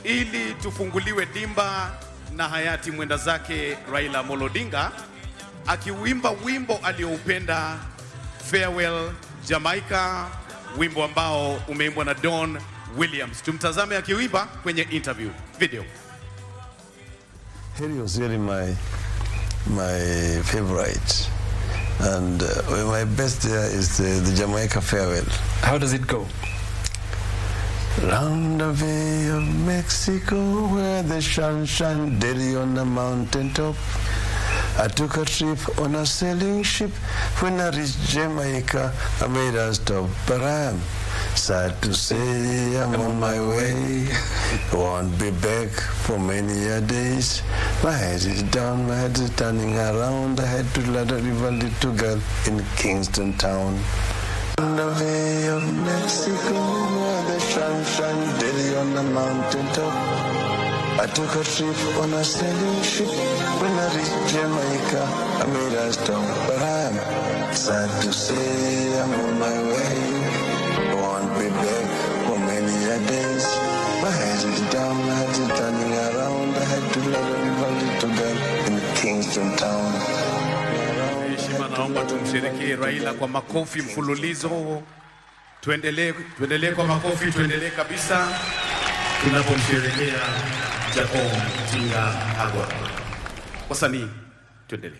ili tufunguliwe dimba na hayati mwenda zake Raila Amolo Odinga akiuimba wimbo alioupenda Farewell Jamaica, wimbo ambao umeimbwa na Don Williams. Tumtazame akiuimba kwenye interview video. Harry was really my favorite, and my best there is the Jamaica Farewell. How does it go? Round the Bay of Mexico, where the sun shine daily on the mountain top, I took a trip on a sailing ship. When I reached Jamaica, I made a stop, but I am sad to say I'm on my way. I won't be back for many a days. My head is down, my head is turning around. I had to let a river little girl in Kingston town. On the Bay of Mexico, where the sun shine daily on the mountain top, I took a trip on a sailing ship. When I reached Jamaica, I made a stop, but I'm sad to say I'm on my way. I won't be back for many a days. My head is down, my head is turning around. I had to let a little girl in Kingston town. Heshima, naomba tumsherekee Raila kwa makofi mfululizo. Tuendelee kwa makofi, tuendelee kabisa tunapomsherekea Jacob Tinga Agwa. Wasanii, tuendelee.